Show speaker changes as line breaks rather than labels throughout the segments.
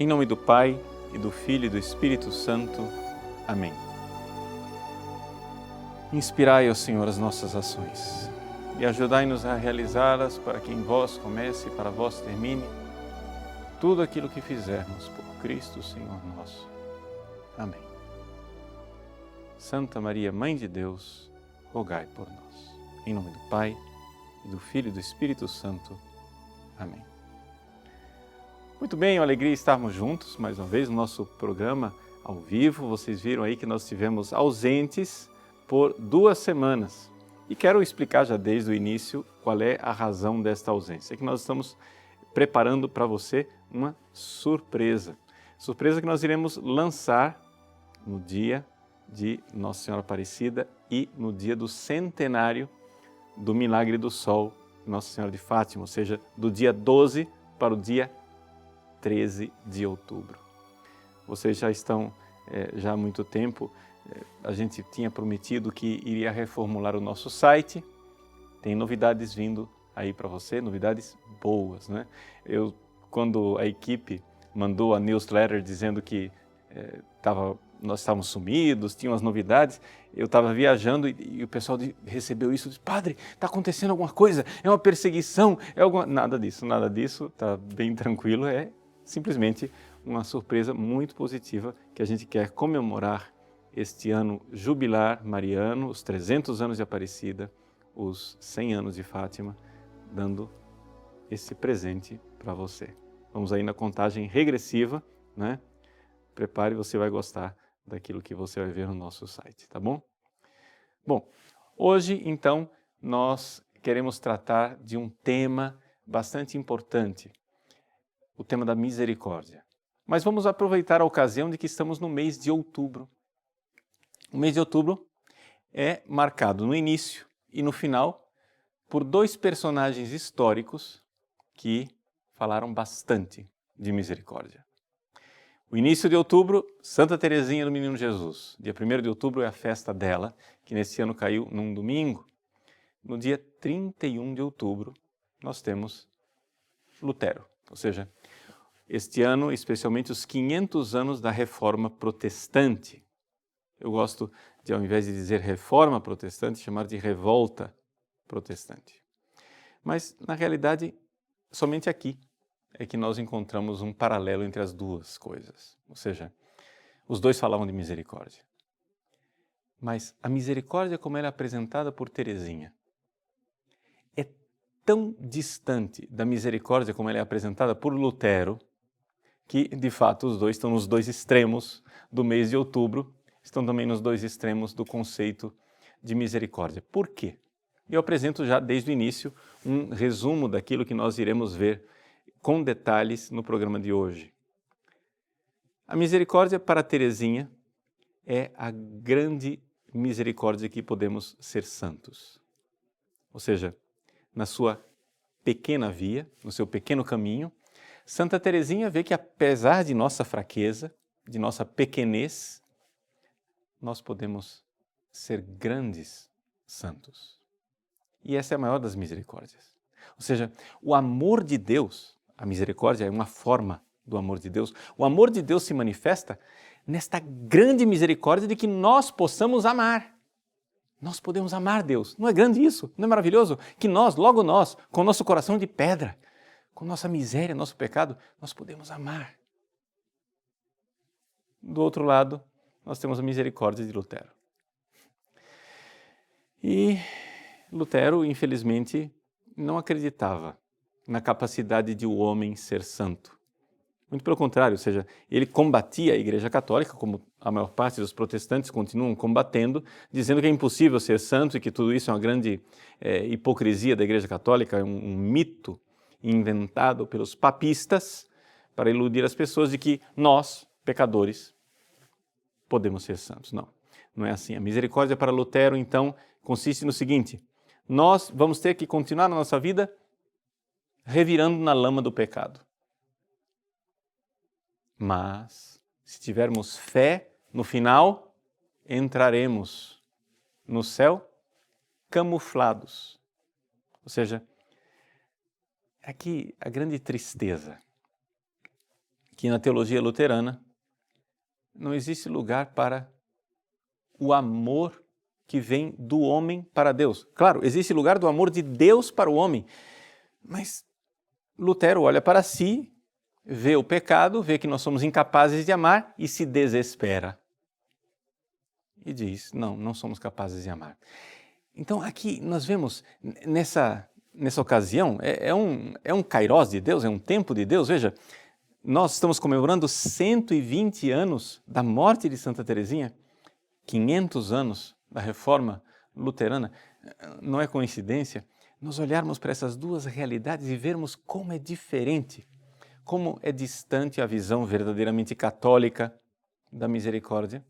Em nome do Pai, e do Filho e do Espírito Santo. Amém. Inspirai, ó Senhor, as nossas ações e ajudai-nos a realizá-las para que em vós comece e para vós termine tudo aquilo que fizermos por Cristo, Senhor nosso. Amém. Santa Maria, Mãe de Deus, rogai por nós. Em nome do Pai, e do Filho e do Espírito Santo. Amém. Muito bem, uma alegria estarmos juntos mais uma vez no nosso programa ao vivo. Vocês viram aí que nós estivemos ausentes por 2 semanas. E quero explicar já desde o início qual é a razão desta ausência. É que nós estamos preparando para você uma surpresa. Surpresa que nós iremos lançar no dia de Nossa Senhora Aparecida e no dia do centenário do Milagre do Sol, Nossa Senhora de Fátima, ou seja, do dia 12 para o dia 13 de outubro. Vocês já estão, já há muito tempo, a gente tinha prometido que iria reformular o nosso site. Tem novidades vindo aí para você, novidades boas, né? Quando a equipe mandou a newsletter dizendo que nós estávamos sumidos, tinham as novidades, eu estava viajando e o pessoal recebeu isso, disse: Padre, está acontecendo alguma coisa? É uma perseguição? Nada disso, está bem tranquilo, é simplesmente uma surpresa muito positiva que a gente quer comemorar este ano jubilar mariano, os 300 anos de Aparecida, os 100 anos de Fátima, dando esse presente para você. Vamos aí na contagem regressiva, né? Prepare, você vai gostar daquilo que você vai ver no nosso site, tá bom? Bom, hoje então nós queremos tratar de um tema bastante importante, o tema da misericórdia. Mas vamos aproveitar a ocasião de que estamos no mês de outubro. O mês de outubro é marcado no início e no final por 2 personagens históricos que falaram bastante de misericórdia. O início de outubro, Santa Teresinha do Menino Jesus. Dia 1º de outubro é a festa dela, que nesse ano caiu num domingo. No dia 31 de outubro, nós temos Lutero. Ou seja, este ano, especialmente os 500 anos da Reforma Protestante. Eu gosto de, ao invés de dizer Reforma Protestante, chamar de Revolta Protestante. Mas, na realidade, somente aqui é que nós encontramos um paralelo entre as duas coisas. Ou seja, os dois falavam de misericórdia. Mas a misericórdia como ela é apresentada por Teresinha é tão distante da misericórdia como ela é apresentada por Lutero, que, de fato, os dois estão nos 2 extremos do mês de outubro, estão também nos 2 extremos do conceito de misericórdia. Por quê? Eu apresento já desde o início um resumo daquilo que nós iremos ver com detalhes no programa de hoje. A misericórdia para Teresinha é a grande misericórdia que podemos ser santos. Ou seja, na sua pequena via, no seu pequeno caminho, Santa Teresinha vê que apesar de nossa fraqueza, de nossa pequenez, nós podemos ser grandes santos. E essa é a maior das misericórdias. Ou seja, o amor de Deus, a misericórdia é uma forma do amor de Deus. O amor de Deus se manifesta nesta grande misericórdia de que nós possamos amar. Nós podemos amar Deus. Não é grande isso? Não é maravilhoso? Que nós, logo nós, com o nosso coração de pedra, com nossa miséria, nosso pecado, nós podemos amar. Do outro lado, nós temos a misericórdia de Lutero. E Lutero, infelizmente, não acreditava na capacidade de o homem ser santo. Muito pelo contrário, ou seja, ele combatia a Igreja Católica, como a maior parte dos protestantes continuam combatendo, dizendo que é impossível ser santo e que tudo isso é uma grande hipocrisia da Igreja Católica, é um mito inventado pelos papistas para iludir as pessoas de que nós, pecadores, podemos ser santos. Não, não é assim. A misericórdia para Lutero, então, consiste no seguinte: nós vamos ter que continuar na nossa vida revirando na lama do pecado. Mas, se tivermos fé, no final, entraremos no céu camuflados. Ou seja, aqui a grande tristeza que na teologia luterana não existe lugar para o amor que vem do homem para Deus. Claro, existe lugar do amor de Deus para o homem, mas Lutero olha para si, vê o pecado, vê que nós somos incapazes de amar e se desespera. E diz, não somos capazes de amar. Então aqui nós vemos, nessa ocasião, é um kairos de Deus, é um tempo de Deus. Veja, nós estamos comemorando 120 anos da morte de Santa Teresinha, 500 anos da Reforma Luterana. Não é coincidência nós olharmos para essas duas realidades e vermos como é diferente, como é distante a visão verdadeiramente católica da misericórdia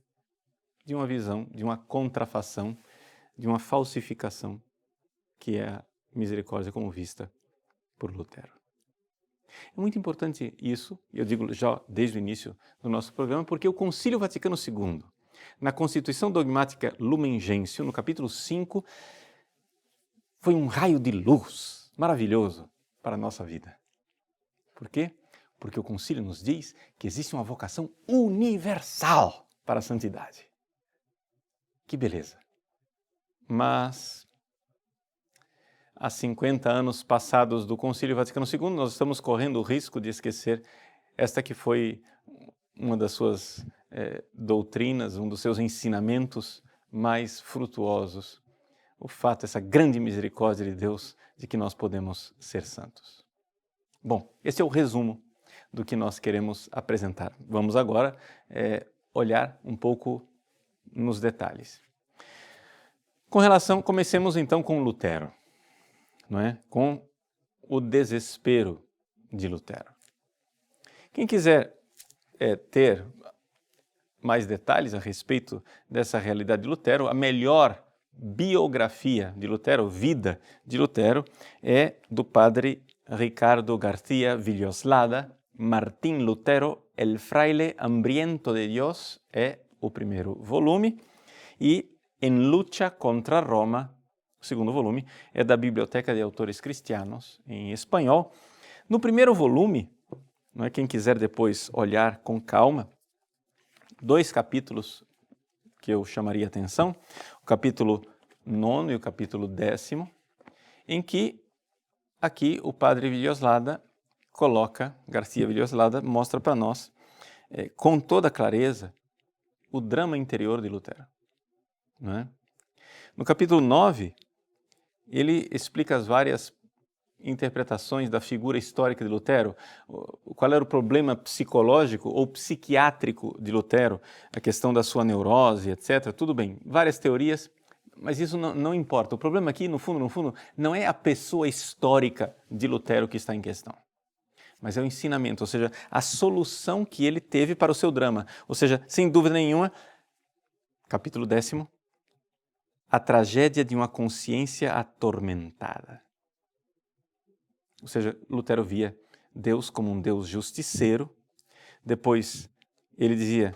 de uma visão, de uma contrafação, de uma falsificação, que é a misericórdia como vista por Lutero. É muito importante isso, e eu digo já desde o início do nosso programa, porque o Concílio Vaticano II, na Constituição Dogmática Lumen Gentium, no capítulo 5, foi um raio de luz maravilhoso para a nossa vida. Por quê? Porque o Concílio nos diz que existe uma vocação universal para a santidade. Que beleza! Mas, há 50 anos passados do Concílio Vaticano II, nós estamos correndo o risco de esquecer esta que foi uma das suas doutrinas, um dos seus ensinamentos mais frutuosos. O fato, essa grande misericórdia de Deus, de que nós podemos ser santos. Bom, esse é o resumo do que nós queremos apresentar. Vamos agora olhar um pouco nos detalhes. Comecemos então com Lutero, não é? Com o desespero de Lutero. Quem quiser ter mais detalhes a respeito dessa realidade de Lutero, a melhor biografia de Lutero, vida de Lutero, é do padre Ricardo García Villoslada, Martín Lutero, el fraile hambriento de Dios, é o primeiro volume, e En lucha contra Roma, o segundo volume, é da Biblioteca de Autores Cristianos, em espanhol. No primeiro volume, não é, quem quiser depois olhar com calma, 2 capítulos que eu chamaria atenção, o capítulo 9 e o capítulo 10, em que aqui o padre Villoslada coloca, García Villoslada mostra para nós, com toda clareza, o drama interior de Lutero. Não é? No capítulo 9, ele explica as várias interpretações da figura histórica de Lutero, qual era o problema psicológico ou psiquiátrico de Lutero, a questão da sua neurose, etc. Tudo bem, várias teorias, mas isso não importa. O problema aqui, no fundo, não é a pessoa histórica de Lutero que está em questão, mas é o ensinamento, ou seja, a solução que ele teve para o seu drama. Ou seja, sem dúvida nenhuma, capítulo 10, a tragédia de uma consciência atormentada. Ou seja, Lutero via Deus como um Deus justiceiro. Depois ele dizia,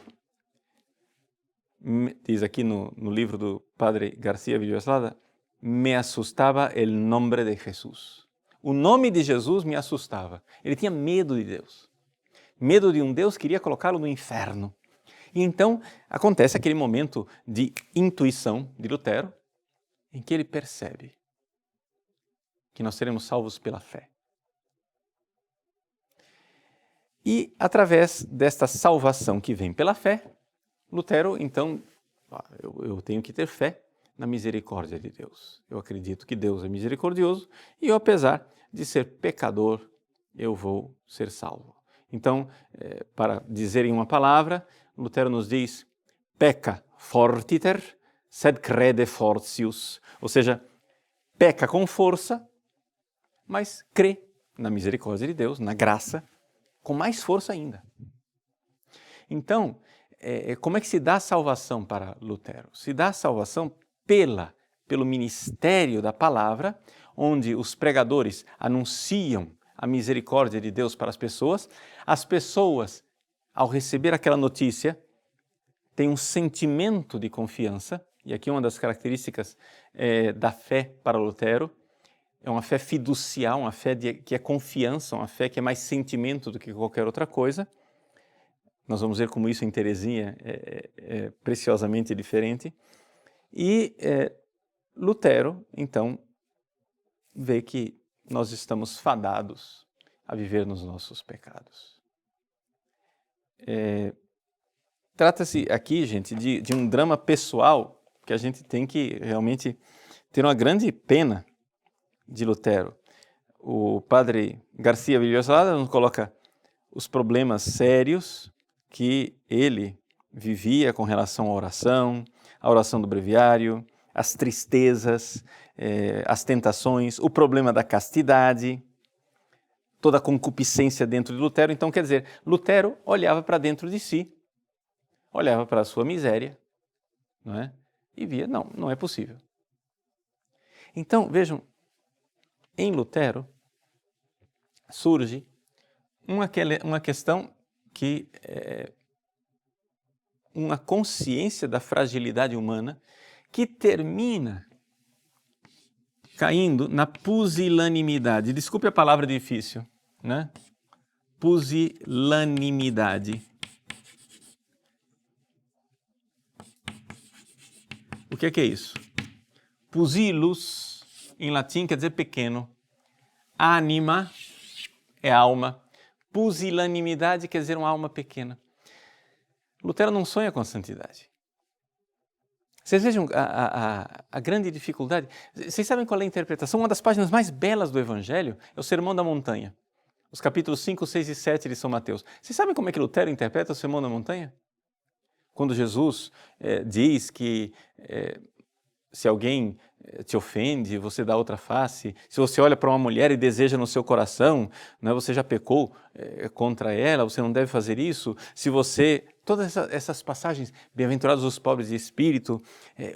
diz aqui no livro do padre García Villoslada, me assustava el nombre de Jesús. O nome de Jesus me assustava. Ele tinha medo de Deus. Medo de um Deus que iria colocá-lo no inferno. E então acontece aquele momento de intuição de Lutero, em que ele percebe que nós seremos salvos pela fé. E através desta salvação que vem pela fé, Lutero, então, eu tenho que ter fé na misericórdia de Deus. Eu acredito que Deus é misericordioso e eu, apesar de ser pecador, eu vou ser salvo. Então, para dizer em uma palavra, Lutero nos diz, pecca fortiter, sed crede fortius. Ou seja, peca com força, mas crê na misericórdia de Deus, na graça, com mais força ainda. Então, como é que se dá a salvação para Lutero? Se dá a salvação pelo ministério da palavra, onde os pregadores anunciam a misericórdia de Deus para as pessoas, ao receber aquela notícia, têm um sentimento de confiança, e aqui uma das características da fé para Lutero, é uma fé fiducial, uma fé que é confiança, uma fé que é mais sentimento do que qualquer outra coisa. Nós vamos ver como isso em Teresinha é preciosamente diferente. E Lutero, então, vê que nós estamos fadados a viver nos nossos pecados. Trata-se aqui, gente, de um drama pessoal que a gente tem que realmente ter uma grande pena de Lutero. O padre Garcia Villoslada nos coloca os problemas sérios que ele vivia com relação à oração do breviário, as tristezas, as tentações, o problema da castidade, toda a concupiscência dentro de Lutero. Então, quer dizer, Lutero olhava para dentro de si, olhava para a sua miséria, não é? E via, não é possível. Então, vejam, em Lutero surge uma questão que é uma consciência da fragilidade humana que termina caindo na pusilanimidade. Desculpe a palavra difícil, né? Pusilanimidade. O que é isso? Pusilus, em latim, quer dizer pequeno. Anima é alma. Pusilanimidade quer dizer uma alma pequena. Lutero não sonha com a santidade. Vocês vejam a grande dificuldade. Vocês sabem qual é a interpretação? Uma das páginas mais belas do Evangelho é o Sermão da Montanha. Os capítulos 5, 6 e 7 de São Mateus. Vocês sabem como é que Lutero interpreta o Sermão da Montanha? Quando Jesus diz que se alguém te ofende, você dá outra face. Se você olha para uma mulher e deseja no seu coração, né, você já pecou contra ela, você não deve fazer isso. Se você... Todas essas passagens, bem-aventurados os pobres de espírito,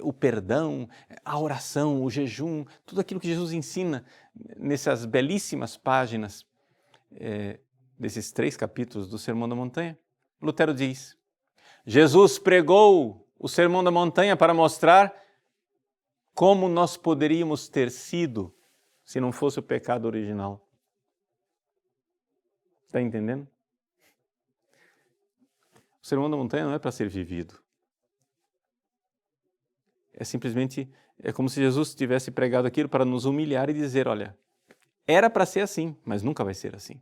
o perdão, a oração, o jejum, tudo aquilo que Jesus ensina nessas belíssimas páginas desses 3 capítulos do Sermão da Montanha. Lutero diz, Jesus pregou o Sermão da Montanha para mostrar como nós poderíamos ter sido se não fosse o pecado original. Está entendendo? O Sermão da Montanha não é para ser vivido. É simplesmente, como se Jesus tivesse pregado aquilo para nos humilhar e dizer, olha, era para ser assim, mas nunca vai ser assim.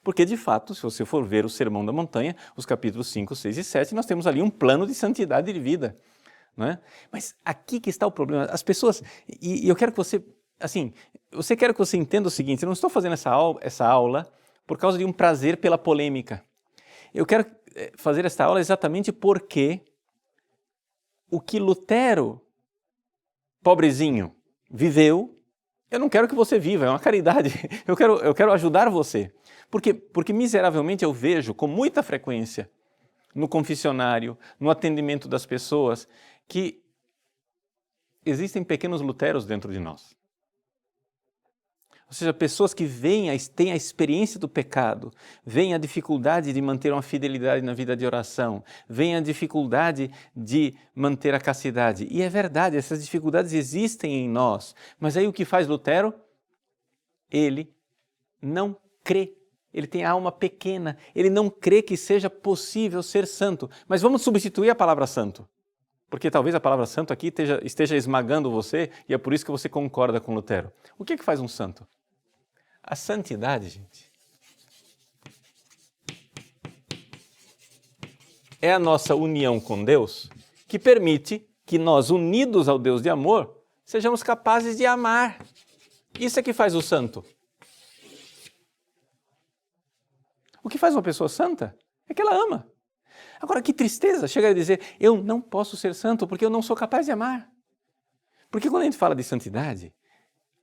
Porque, de fato, se você for ver o Sermão da Montanha, os capítulos 5, 6 e 7, nós temos ali um plano de santidade de vida. Não é? Mas aqui que está o problema. As pessoas, e eu quero que você, assim, quero que você entenda o seguinte, eu não estou fazendo essa aula por causa de um prazer pela polêmica. Eu quero fazer esta aula exatamente porque o que Lutero, pobrezinho, viveu, eu não quero que você viva, é uma caridade. Eu quero ajudar você. Porque miseravelmente eu vejo com muita frequência no confessionário, no atendimento das pessoas, que existem pequenos luteros dentro de nós. Ou seja, pessoas que têm a experiência do pecado, veem a dificuldade de manter uma fidelidade na vida de oração, veem a dificuldade de manter a castidade. E é verdade, essas dificuldades existem em nós. Mas aí o que faz Lutero? Ele não crê. Ele tem a alma pequena, ele não crê que seja possível ser santo. Mas vamos substituir a palavra santo. Porque talvez a palavra santo aqui esteja esmagando você e é por isso que você concorda com Lutero. O que faz um santo? A santidade, gente, é a nossa união com Deus que permite que nós, unidos ao Deus de amor, sejamos capazes de amar. Isso é que faz o santo. O que faz uma pessoa santa é que ela ama. Agora, que tristeza chegar a dizer, eu não posso ser santo porque eu não sou capaz de amar. Porque quando a gente fala de santidade,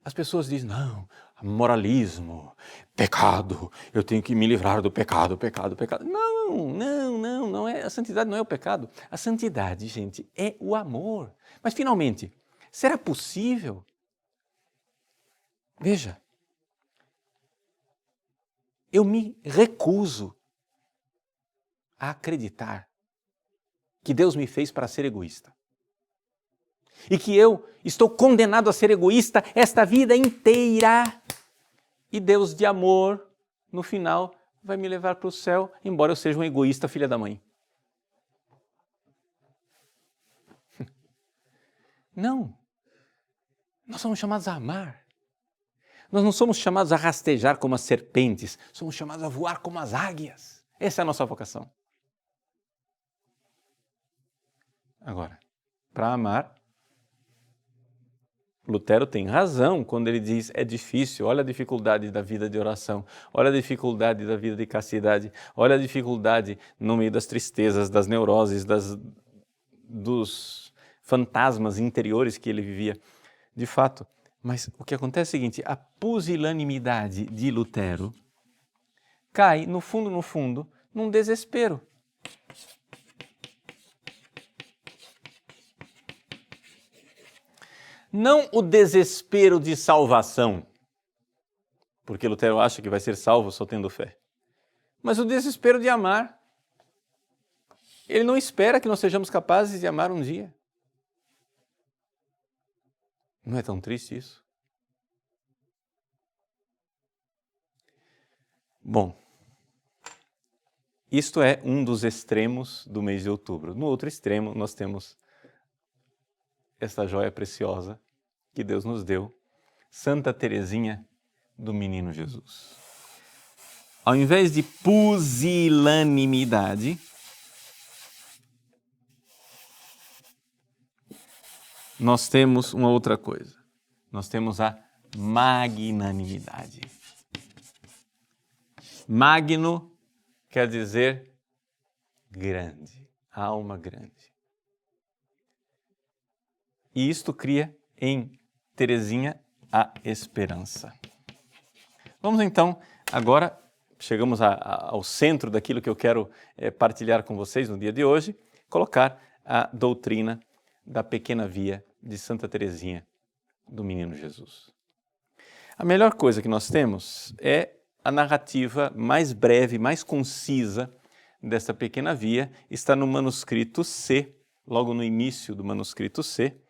as pessoas dizem, não, moralismo, pecado, eu tenho que me livrar do pecado. Não é, a santidade não é o pecado. A santidade, gente, é o amor. Mas, finalmente, será possível? Veja, eu me recuso a acreditar que Deus me fez para ser egoísta. E que eu estou condenado a ser egoísta esta vida inteira. E Deus de amor, no final, vai me levar para o céu, embora eu seja um egoísta filha da mãe. Não. Nós somos chamados a amar. Nós não somos chamados a rastejar como as serpentes, somos chamados a voar como as águias. Essa é a nossa vocação. Agora, para amar, Lutero tem razão quando ele diz é difícil, olha a dificuldade da vida de oração, olha a dificuldade da vida de castidade, olha a dificuldade no meio das tristezas, das neuroses, dos fantasmas interiores que ele vivia. De fato, mas o que acontece é o seguinte, a pusilanimidade de Lutero cai, no fundo, num desespero. Não o desespero de salvação, porque Lutero acha que vai ser salvo só tendo fé, mas o desespero de amar. Ele não espera que nós sejamos capazes de amar um dia. Não é tão triste isso? Bom, isto é um dos extremos do mês de outubro. No outro extremo, nós temos esta joia preciosa que Deus nos deu, Santa Teresinha do Menino Jesus. Ao invés de pusilanimidade, nós temos uma outra coisa. Nós temos a magnanimidade. Magno quer dizer grande, alma grande. E isto cria em Teresinha a esperança. Vamos então, agora chegamos ao centro daquilo que eu quero partilhar com vocês no dia de hoje, colocar a doutrina da pequena via de Santa Teresinha do Menino Jesus. A melhor coisa que nós temos é a narrativa mais breve, mais concisa dessa pequena via, está no manuscrito C, logo no início do manuscrito C,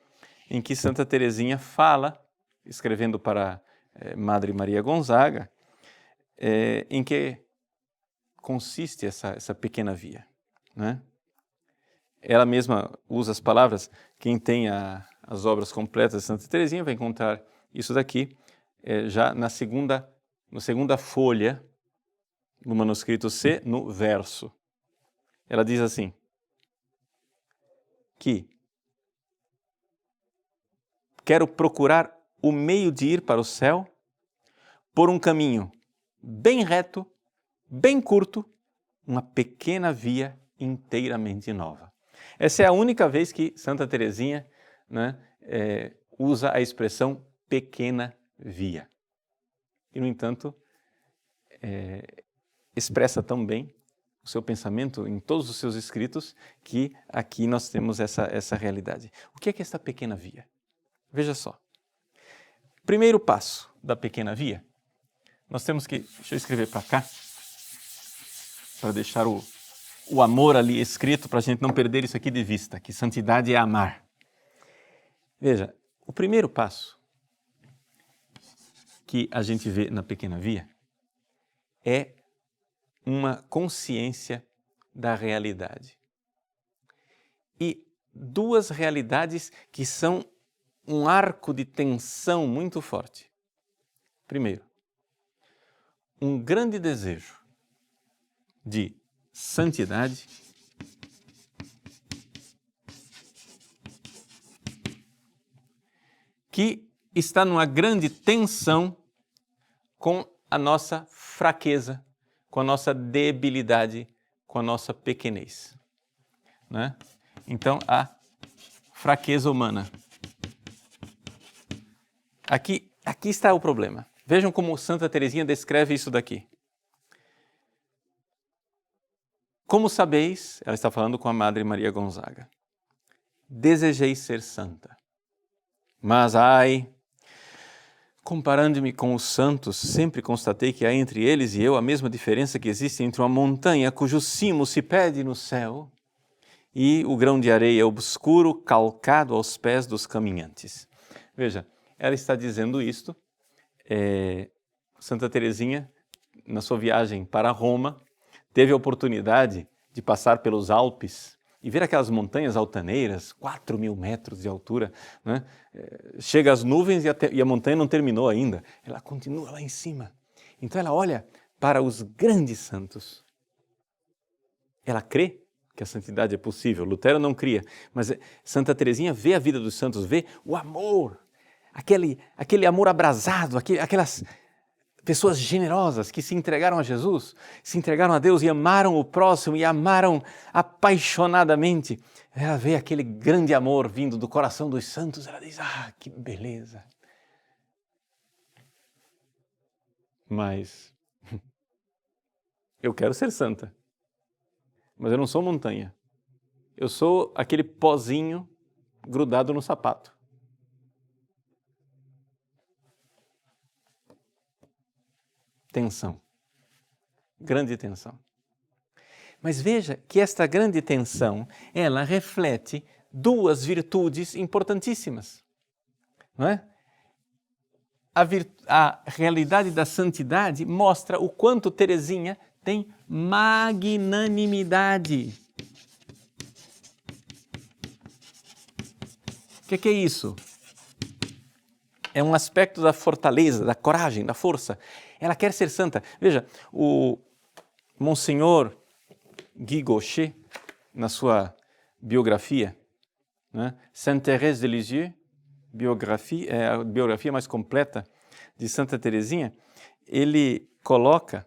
em que Santa Teresinha fala, escrevendo para Madre Maria Gonzaga, em que consiste essa pequena via, né? Ela mesma usa as palavras, quem tem as obras completas de Santa Teresinha vai encontrar isso daqui, já na segunda folha do manuscrito C, no verso. Ela diz assim, que quero procurar o meio de ir para o céu por um caminho bem reto, bem curto, uma pequena via inteiramente nova. Essa é a única vez que Santa Teresinha, né, usa a expressão pequena via. E, no entanto, expressa tão bem o seu pensamento em todos os seus escritos que aqui nós temos essa realidade. O que é essa pequena via? Veja só. Primeiro passo da pequena via, nós temos que... Deixa eu escrever para cá, para deixar o amor ali escrito, para a gente não perder isso aqui de vista, que santidade é amar. Veja, o primeiro passo que a gente vê na pequena via é uma consciência da realidade. E duas realidades que são um arco de tensão muito forte. Primeiro, um grande desejo de santidade que está numa grande tensão com a nossa fraqueza, com a nossa debilidade, com a nossa pequenez, né? Então, a fraqueza humana. Aqui está o problema. Vejam como Santa Teresinha descreve isso daqui. Como sabeis, ela está falando com a Madre Maria Gonzaga, desejei ser santa, mas comparando-me com os santos, sempre constatei que há entre eles e eu a mesma diferença que existe entre uma montanha cujo cimo se perde no céu e o grão de areia obscuro calcado aos pés dos caminhantes. Veja, ela está dizendo isto, Santa Teresinha na sua viagem para Roma, teve a oportunidade de passar pelos Alpes e ver aquelas montanhas altaneiras, 4.000 metros de altura, né? Chega às nuvens e a montanha não terminou ainda, ela continua lá em cima. Então ela olha para os grandes santos. Ela crê que a santidade é possível. Lutero não cria, mas Santa Teresinha vê a vida dos santos, vê o amor, aquele amor abrasado, aquelas pessoas generosas que se entregaram a Jesus, se entregaram a Deus e amaram o próximo e amaram apaixonadamente. Ela vê aquele grande amor vindo do coração dos santos, ela diz, que beleza. Mas eu quero ser santa, mas eu não sou montanha. Eu sou aquele pozinho grudado no sapato. Tensão, grande tensão. Mas veja que esta grande tensão, ela reflete duas virtudes importantíssimas, não é? A realidade da santidade mostra o quanto Teresinha tem magnanimidade. O que é isso? É um aspecto da fortaleza, da coragem, da força. Ela quer ser santa. Veja, o Monsenhor Guy Gaucher, na sua biografia, né? Sainte-Thérèse de Lisieux, é a biografia mais completa de Santa Teresinha, ele coloca,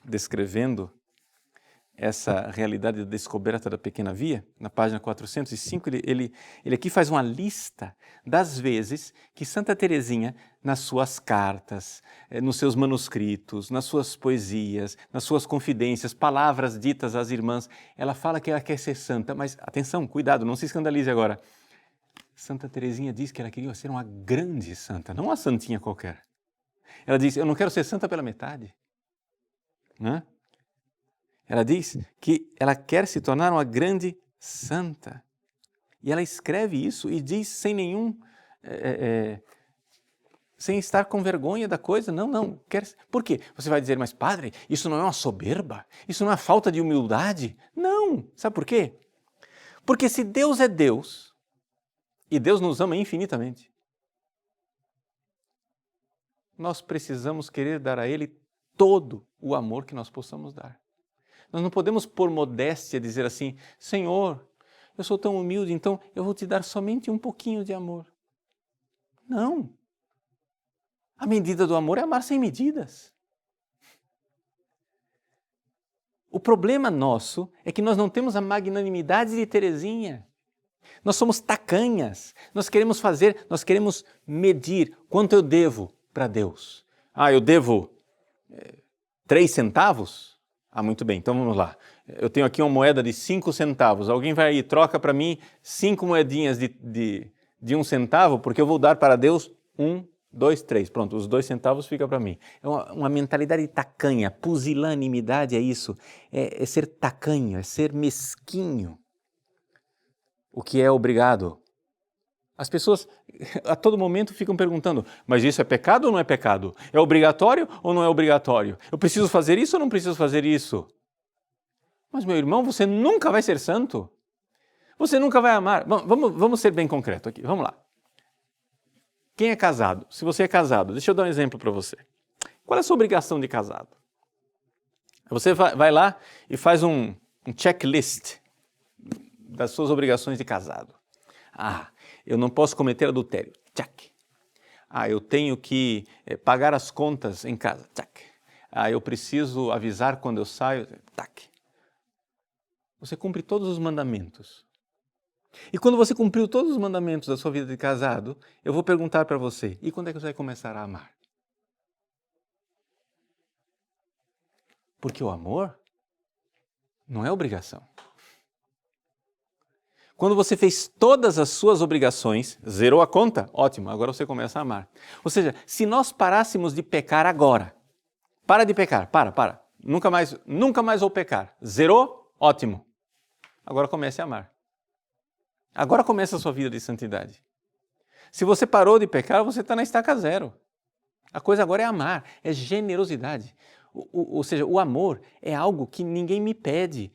descrevendo essa realidade da descoberta da pequena via, na página 405, ele aqui faz uma lista das vezes que Santa Teresinha, nas suas cartas, nos seus manuscritos, nas suas poesias, nas suas confidências, palavras ditas às irmãs, ela fala que ela quer ser santa, mas atenção, cuidado, não se escandalize agora. Santa Teresinha diz que ela queria ser uma grande santa, não uma santinha qualquer. Ela diz, eu não quero ser santa pela metade, né? Ela diz que ela quer se tornar uma grande santa. E ela escreve isso e diz sem sem estar com vergonha da coisa. Não. Por quê? Você vai dizer, mas padre, isso não é uma soberba? Isso não é falta de humildade? Não. Sabe por quê? Porque se Deus é Deus, e Deus nos ama infinitamente, nós precisamos querer dar a Ele todo o amor que nós possamos dar. Nós não podemos, por modéstia, dizer assim, Senhor, eu sou tão humilde, então eu vou te dar somente um pouquinho de amor. Não. A medida do amor é amar sem medidas. O problema nosso é que nós não temos a magnanimidade de Teresinha. Nós somos tacanhas. Nós queremos medir quanto eu devo para Deus. Eu devo 3 centavos? Muito bem, então vamos lá. Eu tenho aqui uma moeda de 5 centavos. Alguém vai aí e troca para mim 5 moedinhas de 1 centavo, porque eu vou dar para Deus 1, 2, 3. Pronto, os 2 centavos fica para mim. É uma mentalidade tacanha, pusilanimidade é isso. É ser tacanho, é ser mesquinho. O que é obrigado. As pessoas a todo momento ficam perguntando, mas isso é pecado ou não é pecado? É obrigatório ou não é obrigatório? Eu preciso fazer isso ou não preciso fazer isso? Mas, meu irmão, você nunca vai ser santo. Você nunca vai amar. Vamos ser bem concreto aqui, vamos lá. Quem é casado? Se você é casado, deixa eu dar um exemplo para você. Qual é a sua obrigação de casado? Você vai lá e faz um checklist das suas obrigações de casado. Eu não posso cometer adultério. Check. Eu tenho que pagar as contas em casa. Check. Eu preciso avisar quando eu saio. Tac. Você cumpre todos os mandamentos. E quando você cumpriu todos os mandamentos da sua vida de casado, eu vou perguntar para você, e quando é que você vai começar a amar? Porque o amor não é obrigação. Quando você fez todas as suas obrigações, zerou a conta, ótimo, agora você começa a amar. Ou seja, se nós parássemos de pecar agora, para de pecar, para, nunca mais vou pecar, zerou, ótimo, agora comece a amar. Agora começa a sua vida de santidade. Se você parou de pecar, você está na estaca zero. A coisa agora é amar, é generosidade. Ou seja, o amor é algo que ninguém me pede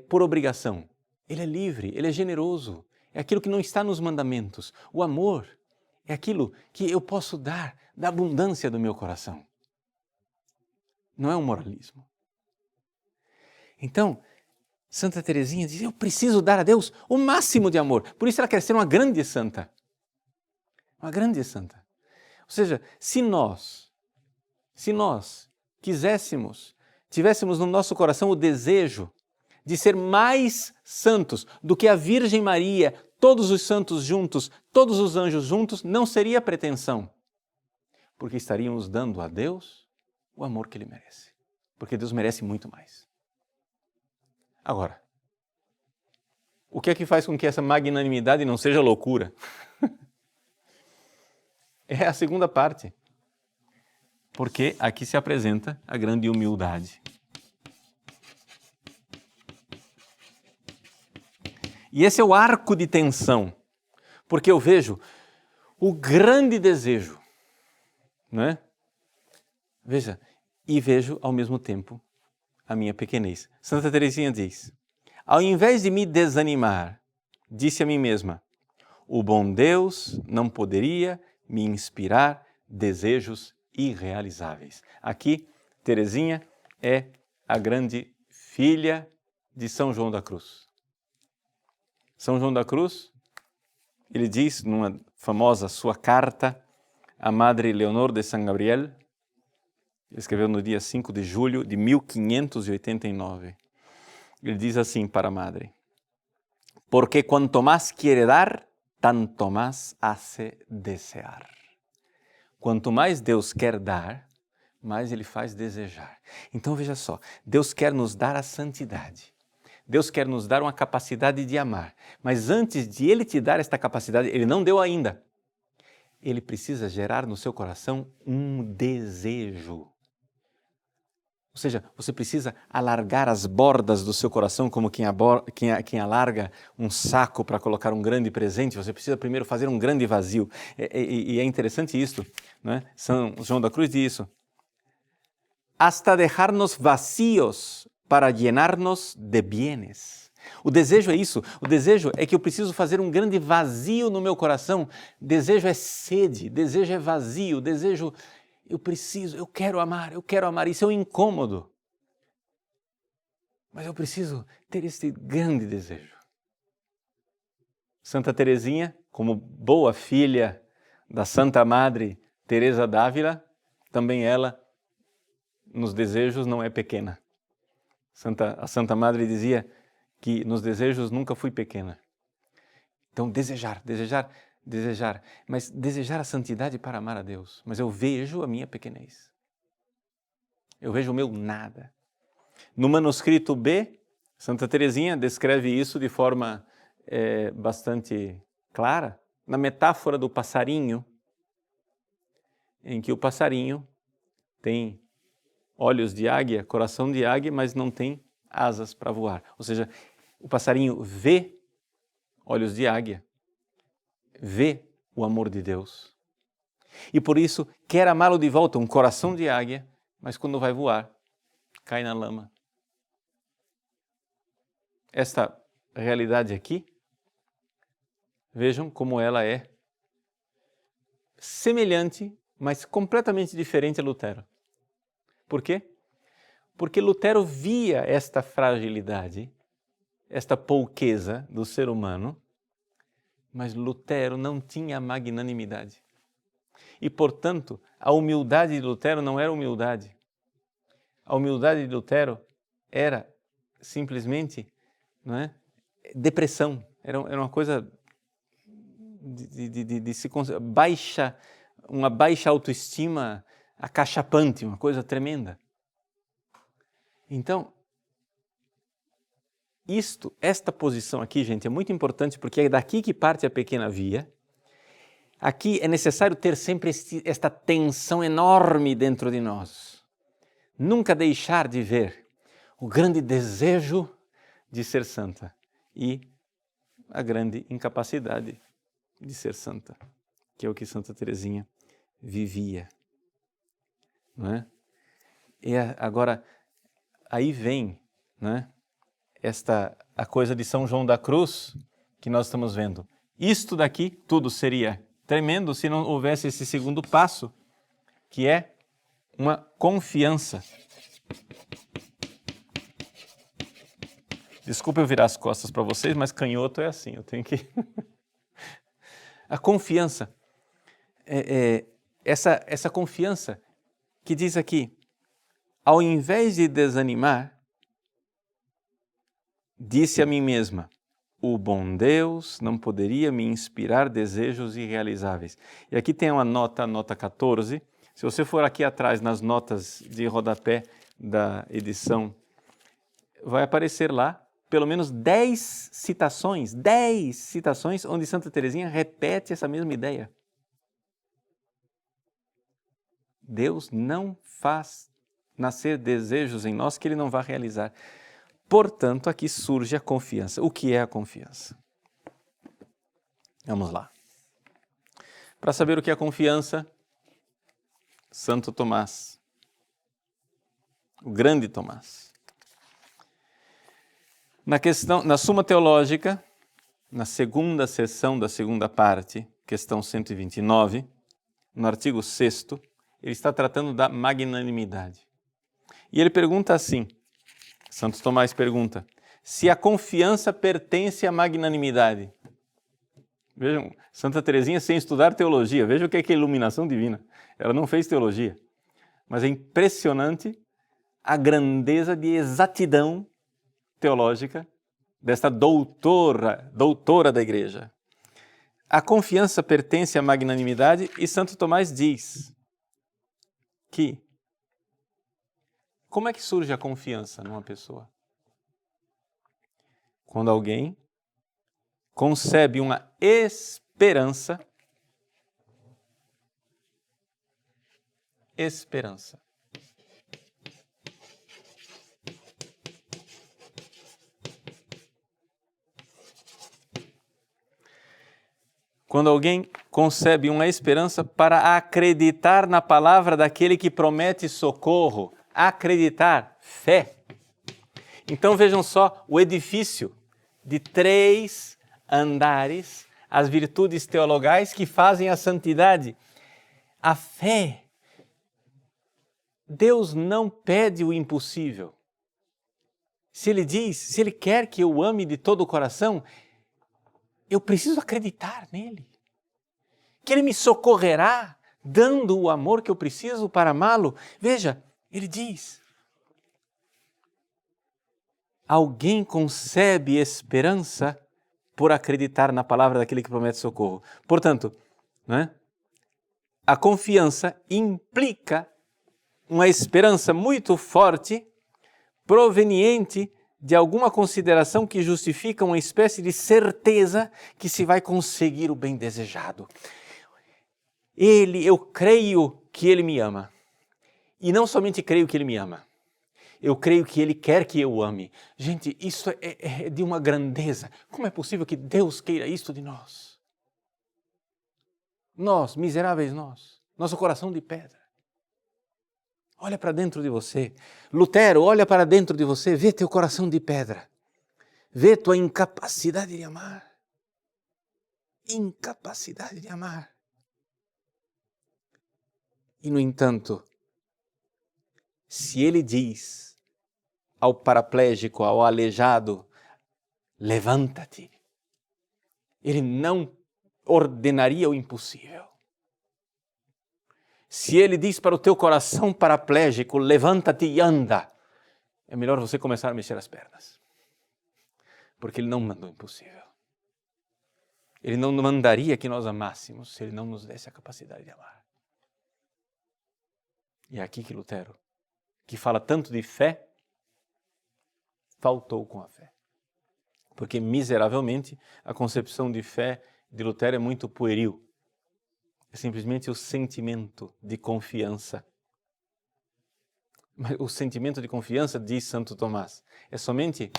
por obrigação. Ele é livre, ele é generoso, é aquilo que não está nos mandamentos. O amor é aquilo que eu posso dar da abundância do meu coração. Não é um moralismo. Então, Santa Teresinha diz, eu preciso dar a Deus o máximo de amor. Por isso ela quer ser uma grande santa. Uma grande santa. Ou seja, se nós tivéssemos no nosso coração o desejo de ser mais santos do que a Virgem Maria, todos os santos juntos, todos os anjos juntos, não seria pretensão. Porque estaríamos dando a Deus o amor que Ele merece. Porque Deus merece muito mais. Agora, o que é que faz com que essa magnanimidade não seja loucura? É a segunda parte. Porque aqui se apresenta a grande humildade. E esse é o arco de tensão, porque eu vejo o grande desejo, não é? Veja, e vejo ao mesmo tempo a minha pequenez. Santa Teresinha diz, ao invés de me desanimar, disse a mim mesma, o bom Deus não poderia me inspirar desejos irrealizáveis. Aqui, Teresinha é a grande filha de São João da Cruz. São João da Cruz, ele diz numa famosa sua carta à Madre Leonor de San Gabriel, ele escreveu no dia 5 de julho de 1589. Ele diz assim para a Madre, porque quanto más quiere dar, tanto más hace desear. Quanto mais Deus quer dar, mais Ele faz desejar. Então veja só, Deus quer nos dar a santidade. Deus quer nos dar uma capacidade de amar. Mas antes de Ele te dar esta capacidade, Ele não deu ainda. Ele precisa gerar no seu coração um desejo. Ou seja, você precisa alargar as bordas do seu coração como quem alarga um saco para colocar um grande presente. Você precisa primeiro fazer um grande vazio. E é interessante isto, não é? São João da Cruz diz isso. Hasta dejarnos vacíos para llenarnos de bienes. O desejo é isso. O desejo é que eu preciso fazer um grande vazio no meu coração. Desejo é sede, desejo é vazio, desejo... eu quero amar, isso é um incômodo. Mas eu preciso ter este grande desejo. Santa Teresinha, como boa filha da Santa Madre Teresa d'Ávila, também ela, nos desejos, não é pequena. A Santa Madre dizia que nos desejos nunca fui pequena. Então, desejar, mas desejar a santidade para amar a Deus. Mas eu vejo a minha pequenez. Eu vejo o meu nada. No manuscrito B, Santa Teresinha descreve isso de forma bastante clara, na metáfora do passarinho, em que o passarinho tem olhos de águia, coração de águia, mas não tem asas para voar. Ou seja, o passarinho vê olhos de águia, vê o amor de Deus. E por isso quer amá-lo de volta, um coração de águia, mas quando vai voar, cai na lama. Esta realidade aqui, vejam como ela é semelhante, mas completamente diferente a Lutero. Por quê? Porque Lutero via esta fragilidade, esta pouqueza do ser humano, mas Lutero não tinha magnanimidade. E, portanto, a humildade de Lutero não era humildade. A humildade de Lutero era simplesmente, não é, depressão. Era uma coisa de se uma baixa autoestima acachapante, uma coisa tremenda. Então, esta posição aqui, gente, é muito importante porque é daqui que parte a pequena via. Aqui é necessário ter sempre esta tensão enorme dentro de nós. Nunca deixar de ver o grande desejo de ser santa e a grande incapacidade de ser santa, que é o que Santa Teresinha vivia. Não é? agora, aí vem, né, a coisa de São João da Cruz que nós estamos vendo. Isto daqui, tudo seria tremendo se não houvesse esse segundo passo, que é uma confiança. Desculpa eu virar as costas para vocês, mas canhoto é assim, eu tenho que... A confiança, essa confiança que diz aqui, ao invés de desanimar, disse a mim mesma, o bom Deus não poderia me inspirar desejos irrealizáveis. E aqui tem uma nota, a nota 14. Se você for aqui atrás nas notas de rodapé da edição, vai aparecer lá pelo menos 10 citações onde Santa Teresinha repete essa mesma ideia. Deus não faz nascer desejos em nós que Ele não vai realizar. Portanto, aqui surge a confiança. O que é a confiança? Vamos lá. Para saber o que é a confiança, Santo Tomás, o grande Tomás. Na Suma Teológica, na segunda seção da segunda parte, questão 129, no artigo 6º, ele está tratando da magnanimidade. E ele pergunta assim, Santo Tomás pergunta, se a confiança pertence à magnanimidade. Vejam, Santa Teresinha sem estudar teologia, veja o que é iluminação divina. Ela não fez teologia, mas é impressionante a grandeza de exatidão teológica desta doutora da Igreja. A confiança pertence à magnanimidade e Santo Tomás diz que como é que surge a confiança numa pessoa? Quando alguém concebe uma esperança. Quando alguém concebe uma esperança para acreditar na palavra daquele que promete socorro, acreditar, fé. Então vejam só o edifício de 3 andares, as virtudes teologais que fazem a santidade. A fé. Deus não pede o impossível. Se Ele quer que eu ame de todo o coração, eu preciso acreditar nele. Que Ele me socorrerá, dando o amor que eu preciso para amá-lo. Veja, Ele diz, alguém concebe esperança por acreditar na palavra daquele que promete socorro. Portanto, né, a confiança implica uma esperança muito forte, proveniente de alguma consideração que justifica uma espécie de certeza que se vai conseguir o bem desejado. Eu creio que Ele me ama. E não somente creio que Ele me ama, eu creio que Ele quer que eu o ame. Gente, isso é de uma grandeza. Como é possível que Deus queira isto de nós? Nós, miseráveis nós, nosso coração de pedra. Olha para dentro de você. Lutero, olha para dentro de você, vê teu coração de pedra. Vê tua incapacidade de amar. Incapacidade de amar. E, no entanto, se Ele diz ao paraplégico, ao aleijado, levanta-te, Ele não ordenaria o impossível. Se Ele diz para o teu coração paraplégico, levanta-te e anda, é melhor você começar a mexer as pernas. Porque Ele não mandou o impossível. Ele não mandaria que nós amássemos se Ele não nos desse a capacidade de amar. E é aqui que Lutero, que fala tanto de fé, faltou com a fé. Porque, miseravelmente, a concepção de fé de Lutero é muito pueril. É simplesmente o sentimento de confiança. Mas o sentimento de confiança, diz Santo Tomás, é somente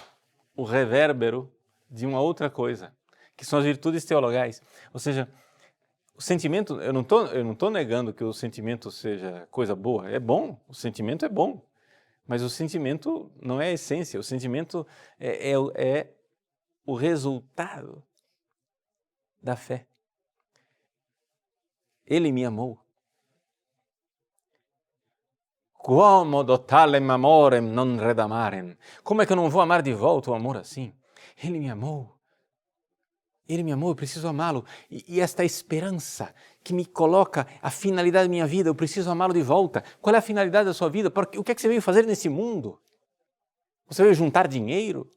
o revérbero de uma outra coisa, que são as virtudes teologais. Ou seja, o sentimento, eu não estou negando que o sentimento seja coisa boa. É bom, o sentimento é bom. Mas o sentimento não é a essência, o sentimento é o resultado da fé. Ele me amou. Quomodo talem amorem non redamarem. Como é que eu não vou amar de volta o amor assim? Ele me amou. Ele me amou, eu preciso amá-lo. E esta esperança que me coloca a finalidade da minha vida, eu preciso amá-lo de volta. Qual é a finalidade da sua vida? O que é que você veio fazer nesse mundo? Você veio juntar dinheiro?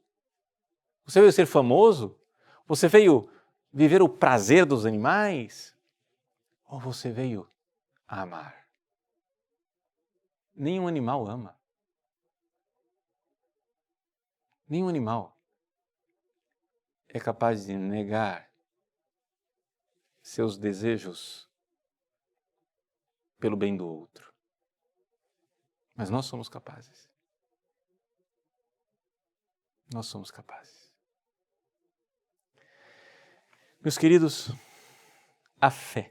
Você veio ser famoso? Você veio viver o prazer dos animais? Ou você veio amar? Nenhum animal ama. Nenhum animal é capaz de negar seus desejos pelo bem do outro. Mas nós somos capazes. Nós somos capazes. Meus queridos, a fé.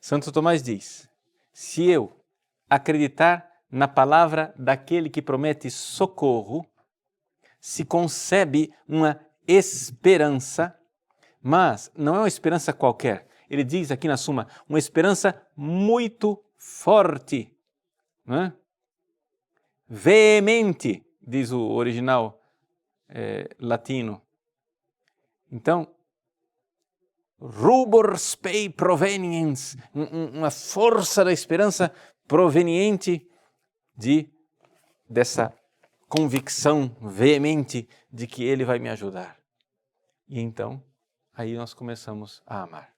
Santo Tomás diz: se eu acreditar na palavra daquele que promete socorro, se concebe uma esperança, mas não é uma esperança qualquer. Ele diz aqui na Suma, uma esperança muito forte, né? Veemente, diz o original latino. Então, rubor spei proveniens, uma força da esperança proveniente dessa convicção veemente de que Ele vai me ajudar. E então, aí nós começamos a amar.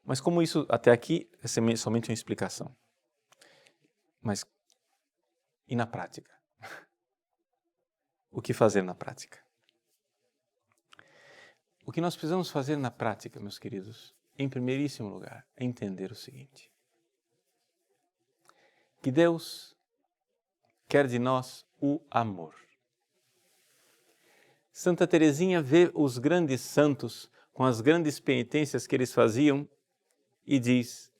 Mas como isso até aqui é somente uma explicação. Mas e na prática? O que fazer na prática? O que nós precisamos fazer na prática, meus queridos, em primeiríssimo lugar, é entender o seguinte: que Deus quer de nós o amor. Santa Teresinha vê os grandes santos com as grandes penitências que eles faziam e diz: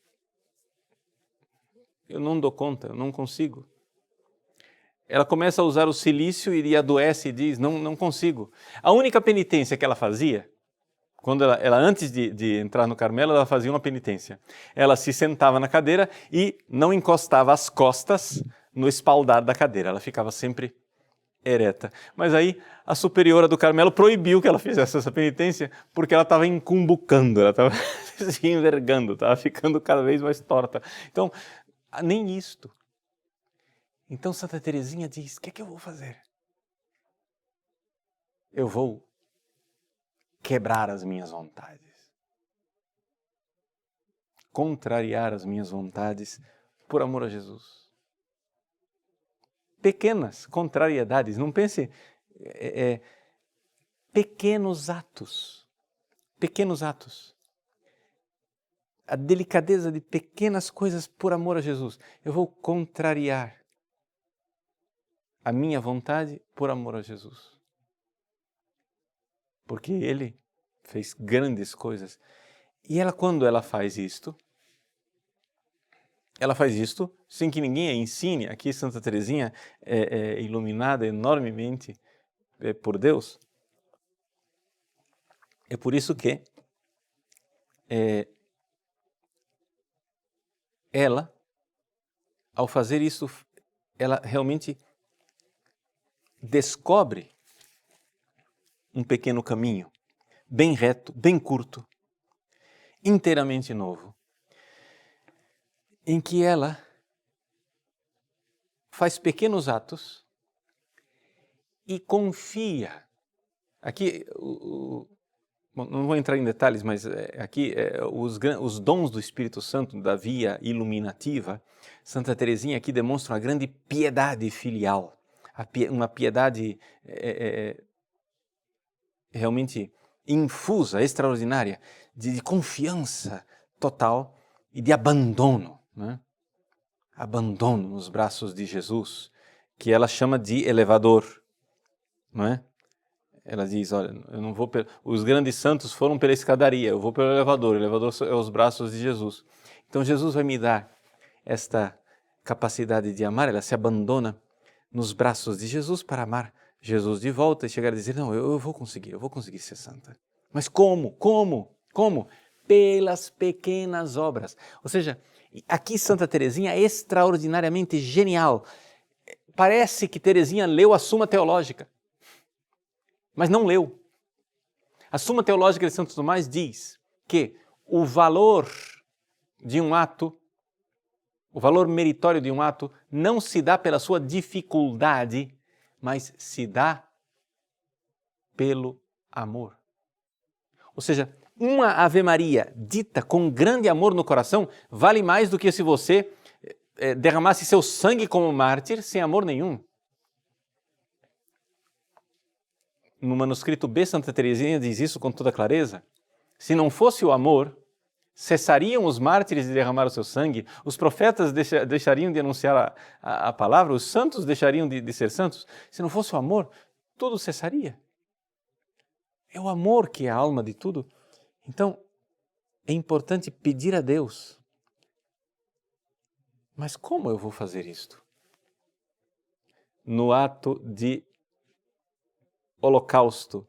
eu não dou conta, eu não consigo. Ela começa a usar o cilício e adoece e diz: não consigo. A única penitência que ela fazia, quando ela antes de entrar no Carmelo, ela fazia uma penitência. Ela se sentava na cadeira e não encostava as costas no espaldar da cadeira. Ela ficava sempre ereta. Mas aí a superiora do Carmelo proibiu que ela fizesse essa penitência porque ela estava encumbucando, ela estava se envergando, estava ficando cada vez mais torta. Então, nem isto. Então Santa Teresinha diz: o que é que eu vou fazer? Eu vou quebrar as minhas vontades. Contrariar as minhas vontades por amor a Jesus. Pequenas contrariedades, não pense, pequenos atos. Pequenos atos. A delicadeza de pequenas coisas por amor a Jesus. Eu vou contrariar a minha vontade por amor a Jesus. Porque Ele fez grandes coisas. E ela, quando ela faz isto, ela faz isto sem que ninguém a ensine. Aqui Santa Teresinha é iluminada enormemente por Deus. É por isso que ela, ao fazer isso, ela realmente descobre um pequeno caminho, bem reto, bem curto, inteiramente novo, em que ela faz pequenos atos e confia. Aqui, não vou entrar em detalhes, mas aqui os dons do Espírito Santo, da via iluminativa, Santa Teresinha aqui demonstra uma grande piedade filial, uma piedade realmente infusa, extraordinária, de confiança total e de abandono, né? Abandono nos braços de Jesus, que ela chama de elevador, não é? Ela diz: olha, eu não vou os grandes santos foram pela escadaria, eu vou pelo elevador. O elevador é os braços de Jesus. Então Jesus vai me dar esta capacidade de amar, ela se abandona nos braços de Jesus para amar Jesus de volta e chegar a dizer, não, eu vou conseguir ser santa. Mas como? Como? Pelas pequenas obras. Ou seja, aqui Santa Teresinha é extraordinariamente genial. Parece que Teresinha leu a Suma Teológica, mas não leu. A Suma Teológica de Santo Tomás diz que o valor de um ato, o valor meritório de um ato, não se dá pela sua dificuldade, mas se dá pelo amor. Ou seja, uma Ave Maria dita com grande amor no coração vale mais do que se você derramasse seu sangue como mártir sem amor nenhum. No manuscrito B, Santa Teresinha diz isso com toda clareza. Se não fosse o amor, cessariam os mártires de derramar o seu sangue, os profetas deixariam de anunciar a palavra, os santos deixariam de ser santos. Se não fosse o amor, tudo cessaria. É o amor que é a alma de tudo. Então, é importante pedir a Deus. Mas como eu vou fazer isto? No ato de holocausto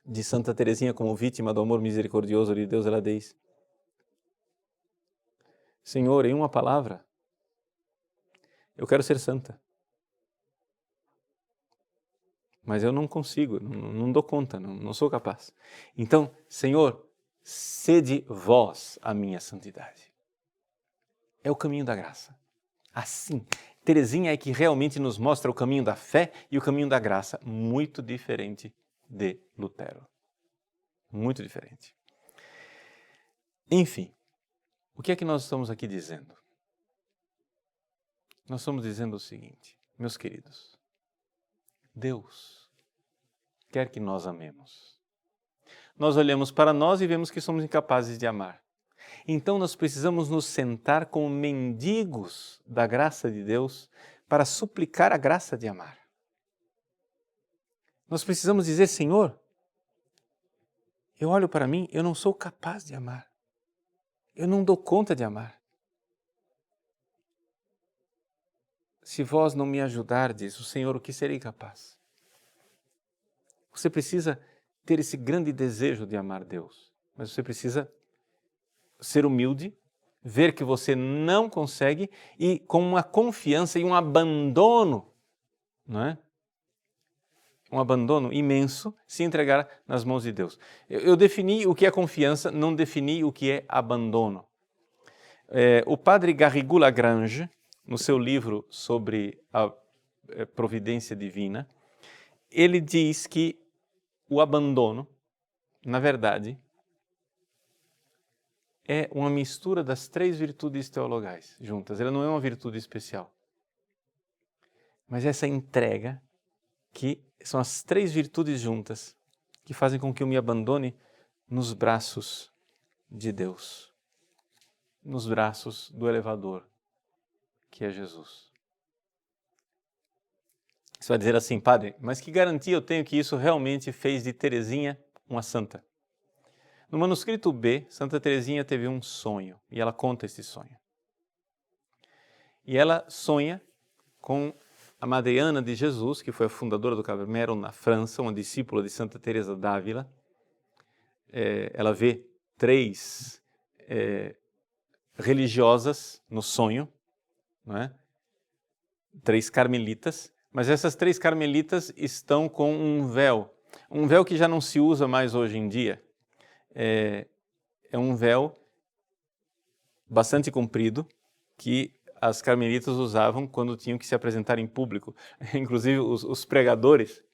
de Santa Teresinha como vítima do amor misericordioso de Deus, ela diz: Senhor, em uma palavra, eu quero ser santa. Mas eu não consigo, não dou conta, não sou capaz. Então, Senhor, sede vós a minha santidade. É o caminho da graça. Assim, Teresinha é que realmente nos mostra o caminho da fé e o caminho da graça, muito diferente de Lutero. Muito diferente. Enfim, o que é que nós estamos aqui dizendo? Nós estamos dizendo o seguinte, meus queridos, Deus quer que nós amemos. Nós olhamos para nós e vemos que somos incapazes de amar. Então nós precisamos nos sentar como mendigos da graça de Deus para suplicar a graça de amar. Nós precisamos dizer, Senhor, eu olho para mim, eu não sou capaz de amar. Eu não dou conta de amar. Se vós não me ajudardes, o Senhor, o que serei capaz? Você precisa ter esse grande desejo de amar Deus, mas você precisa ser humilde, ver que você não consegue e com uma confiança e um abandono, não é? Um abandono imenso, se entregar nas mãos de Deus. Eu defini o que é confiança, não defini o que é abandono. O padre Garrigou Lagrange, no seu livro sobre a providência divina, ele diz que o abandono, na verdade, é uma mistura das 3 virtudes teologais juntas. Ela não é uma virtude especial. Mas essa entrega, que são as 3 virtudes juntas, que fazem com que eu me abandone nos braços de Deus, nos braços do elevador, que é Jesus. Você vai dizer assim, padre, mas que garantia eu tenho que isso realmente fez de Teresinha uma santa? No manuscrito B, Santa Teresinha teve um sonho, e ela conta esse sonho. E ela sonha com a Madreana de Jesus, que foi a fundadora do Carmelo na França, uma discípula de Santa Teresa d'Ávila. Ela vê 3 religiosas no sonho, não é? 3 carmelitas, mas essas 3 carmelitas estão com um véu que já não se usa mais hoje em dia. É um véu bastante comprido que as carmelitas usavam quando tinham que se apresentar em público. Inclusive os pregadores,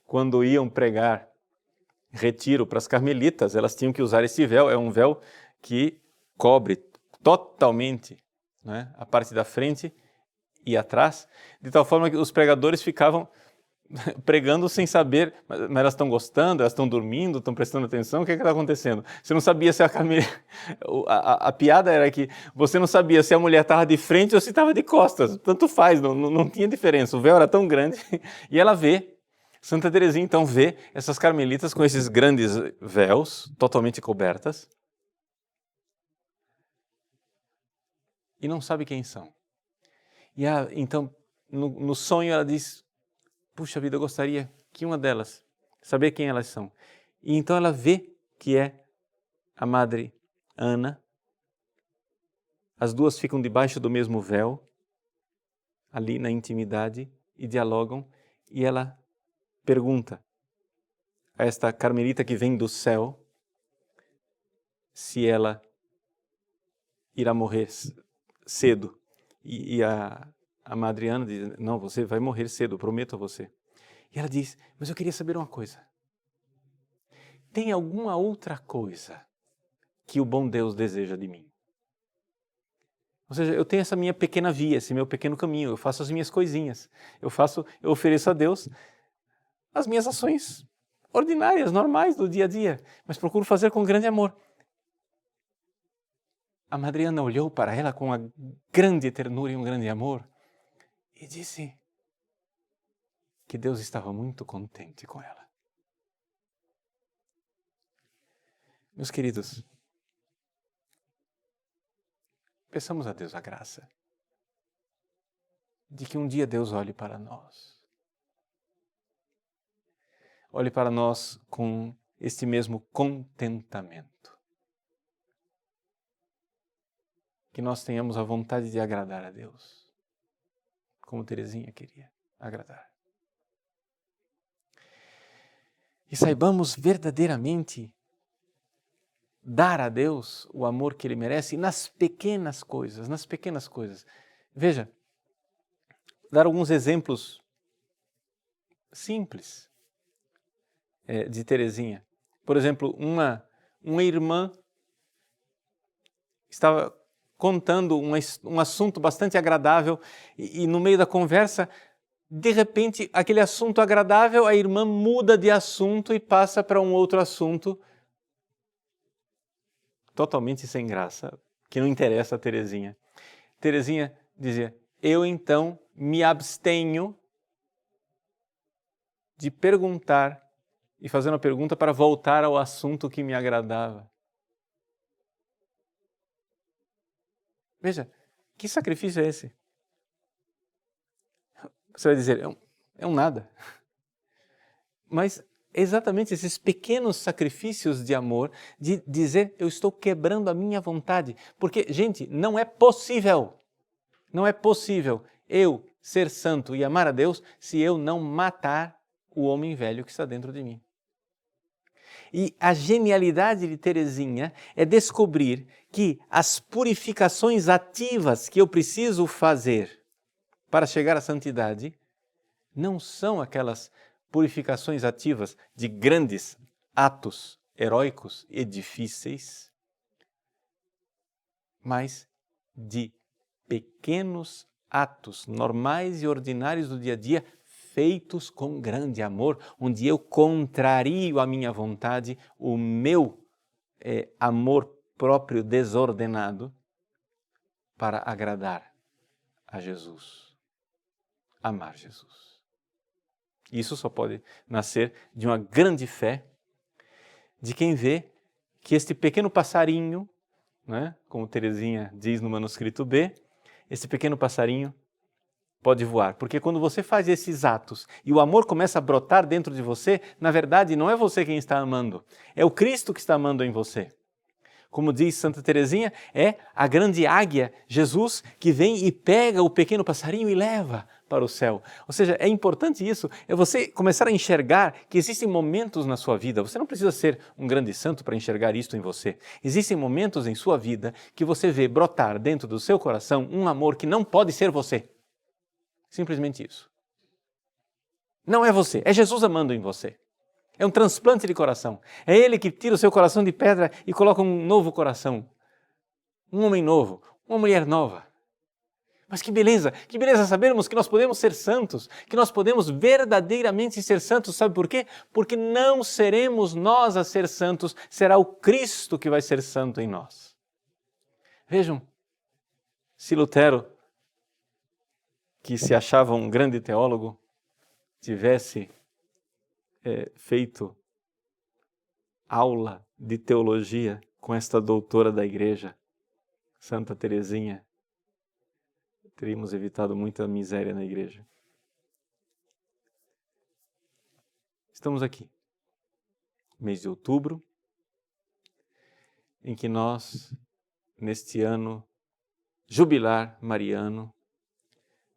quando iam pregar retiro para as carmelitas, elas tinham que usar esse véu. É um véu que cobre totalmente, né, a parte da frente e atrás, de tal forma que os pregadores ficavam pregando sem saber, mas elas estão gostando, elas estão dormindo, estão prestando atenção, o que está acontecendo? Você não sabia se a piada era que você não sabia se a mulher estava de frente ou se estava de costas, tanto faz, não tinha diferença, o véu era tão grande, e ela vê, Santa Teresinha então vê essas carmelitas com esses grandes véus, totalmente cobertas, e não sabe quem são. Então, no sonho ela diz, puxa vida, eu gostaria que uma delas, saber quem elas são. E então ela vê que é a Madre Ana. As duas ficam debaixo do mesmo véu, ali na intimidade, e dialogam. E ela pergunta a esta carmelita que vem do céu se ela irá morrer cedo. E a Madre Ana diz, não, você vai morrer cedo, prometo a você. E ela diz, mas eu queria saber uma coisa. Tem alguma outra coisa que o bom Deus deseja de mim? Ou seja, eu tenho essa minha pequena via, esse meu pequeno caminho, eu faço as minhas coisinhas. Eu ofereço a Deus as minhas ações ordinárias, normais do dia a dia, mas procuro fazer com grande amor. A Madre Ana olhou para ela com uma grande ternura e um grande amor e disse que Deus estava muito contente com ela. Meus queridos, peçamos a Deus a graça de que um dia Deus olhe para nós. Olhe para nós com este mesmo contentamento. Que nós tenhamos a vontade de agradar a Deus, como Teresinha queria agradar. E saibamos verdadeiramente dar a Deus o amor que Ele merece nas pequenas coisas, nas pequenas coisas. Veja, dar alguns exemplos simples de Teresinha. Por exemplo, uma irmã estava contando um assunto bastante agradável e no meio da conversa, de repente, aquele assunto agradável, a irmã muda de assunto e passa para um outro assunto totalmente sem graça, que não interessa a Teresinha. Teresinha dizia, eu então me abstenho de perguntar e fazer uma pergunta para voltar ao assunto que me agradava. Veja, que sacrifício é esse? Você vai dizer, é um nada. Mas exatamente esses pequenos sacrifícios de amor, de dizer, eu estou quebrando a minha vontade. Porque, gente, não é possível eu ser santo e amar a Deus se eu não matar o homem velho que está dentro de mim. E a genialidade de Teresinha é descobrir que as purificações ativas que eu preciso fazer para chegar à santidade não são aquelas purificações ativas de grandes atos heróicos e difíceis, mas de pequenos atos normais e ordinários do dia a dia, feitos com grande amor, onde eu contrario a minha vontade, o meu amor próprio desordenado, para agradar a Jesus, amar Jesus. Isso só pode nascer de uma grande fé de quem vê que este pequeno passarinho, né, como Teresinha diz no manuscrito B, esse pequeno passarinho pode voar. Porque quando você faz esses atos e o amor começa a brotar dentro de você, na verdade não é você quem está amando, é o Cristo que está amando em você. Como diz Santa Teresinha, é a grande águia, Jesus, que vem e pega o pequeno passarinho e leva para o céu. Ou seja, é importante isso, é você começar a enxergar que existem momentos na sua vida, você não precisa ser um grande santo para enxergar isto em você. Existem momentos em sua vida que você vê brotar dentro do seu coração um amor que não pode ser você. Simplesmente isso. Não é você, é Jesus amando em você. É um transplante de coração. É Ele que tira o seu coração de pedra e coloca um novo coração. Um homem novo, uma mulher nova. Mas que beleza sabermos que nós podemos ser santos, que nós podemos verdadeiramente ser santos. Sabe por quê? Porque não seremos nós a ser santos, será o Cristo que vai ser santo em nós. Vejam, se Lutero, que se achava um grande teólogo, tivesse feito aula de teologia com esta doutora da igreja, Santa Teresinha, teríamos evitado muita miséria na igreja. Estamos aqui, mês de outubro, em que nós, neste ano jubilar mariano,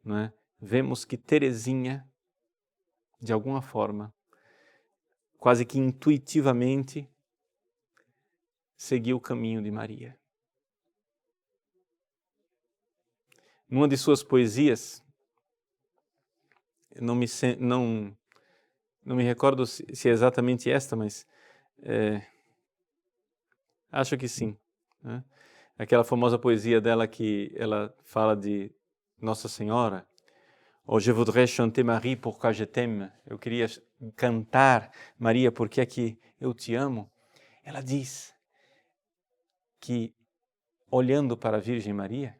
não é? Vemos que Teresinha, de alguma forma, quase que intuitivamente, seguiu o caminho de Maria. Numa de suas poesias, não me recordo se é exatamente esta, mas acho que sim, né? Aquela famosa poesia dela que ela fala de Nossa Senhora, ou Je voudrais chanter Marie pourquoi je t'aime, eu queria cantar Maria porque é que eu te amo. Ela diz que, olhando para a Virgem Maria,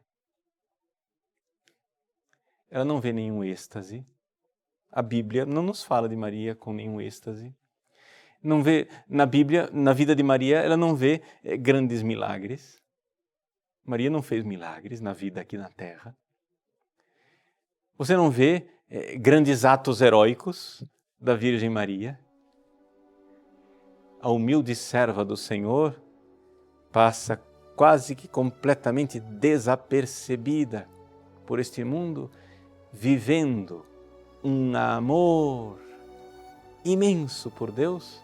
ela não vê nenhum êxtase. A Bíblia não nos fala de Maria com nenhum êxtase. Não vê na Bíblia, na vida de Maria, ela não vê grandes milagres. Maria não fez milagres na vida aqui na Terra. Você não vê grandes atos heróicos da Virgem Maria. A humilde serva do Senhor passa quase que completamente desapercebida por este mundo, vivendo um amor imenso por Deus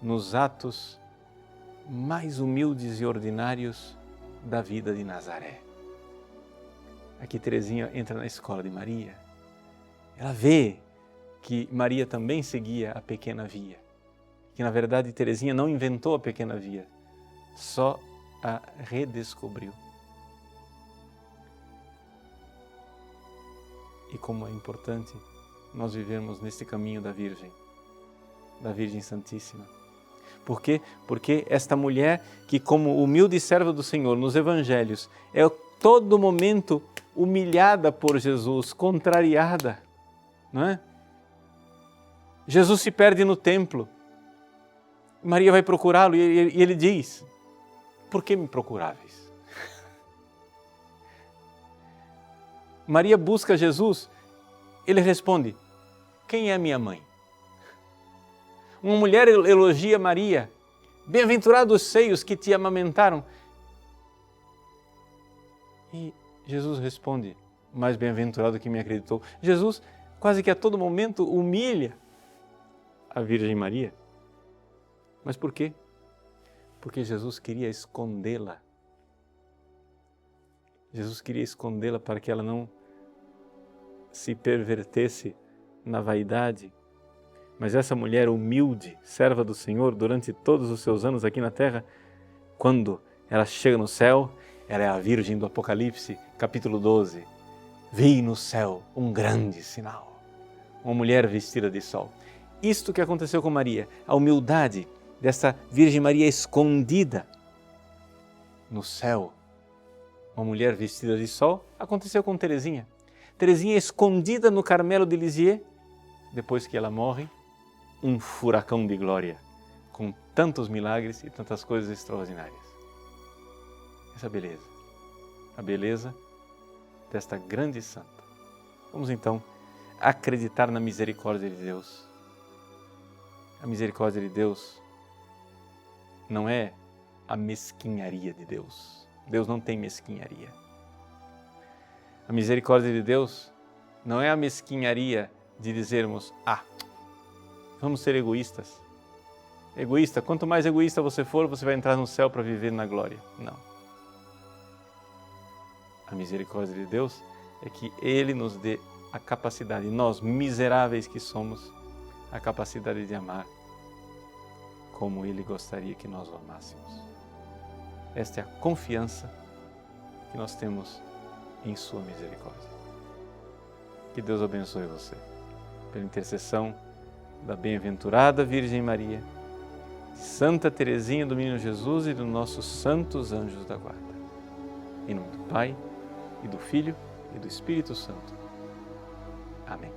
nos atos mais humildes e ordinários da vida de Nazaré. Aqui Teresinha entra na escola de Maria. Ela vê que Maria também seguia a pequena via, que na verdade Teresinha não inventou a pequena via, só a redescobriu. E como é importante nós vivermos nesse caminho da Virgem Santíssima. Por quê? Porque esta mulher que, como humilde serva do Senhor nos Evangelhos, é todo momento humilhada por Jesus, contrariada, não é? Jesus se perde no templo. Maria vai procurá-lo e ele diz: por que me procuráveis? Maria busca Jesus, ele responde: quem é minha mãe? Uma mulher elogia Maria: bem-aventurados os seios que te amamentaram. E Jesus responde: mais bem-aventurado que me acreditou. Jesus quase que a todo momento humilha a Virgem Maria. Mas por quê? Porque Jesus queria escondê-la. Jesus queria escondê-la para que ela não se pervertesse na vaidade. Mas essa mulher humilde, serva do Senhor, durante todos os seus anos aqui na terra, quando ela chega no céu, ela é a Virgem do Apocalipse, capítulo 12. Vi no céu um grande sinal, uma mulher vestida de sol. Isto que aconteceu com Maria, a humildade dessa Virgem Maria escondida no céu, uma mulher vestida de sol, aconteceu com Teresinha. Teresinha escondida no Carmelo de Lisieux, depois que ela morre, um furacão de glória, com tantos milagres e tantas coisas extraordinárias. Essa beleza, a beleza desta grande santa. Vamos então acreditar na misericórdia de Deus. A misericórdia de Deus não é a mesquinharia de Deus. Deus não tem mesquinharia. A misericórdia de Deus não é a mesquinharia de dizermos: vamos ser egoístas. Egoísta, quanto mais egoísta você for, você vai entrar no céu para viver na glória. Não. A misericórdia de Deus é que Ele nos dê a capacidade, nós miseráveis que somos, a capacidade de amar como Ele gostaria que nós o amássemos. Esta é a confiança que nós temos em Sua misericórdia. Que Deus abençoe você, pela intercessão da bem-aventurada Virgem Maria, de Santa Teresinha do Menino Jesus e dos nossos santos anjos da guarda. Em nome do Pai, e do Filho, e do Espírito Santo. Amém.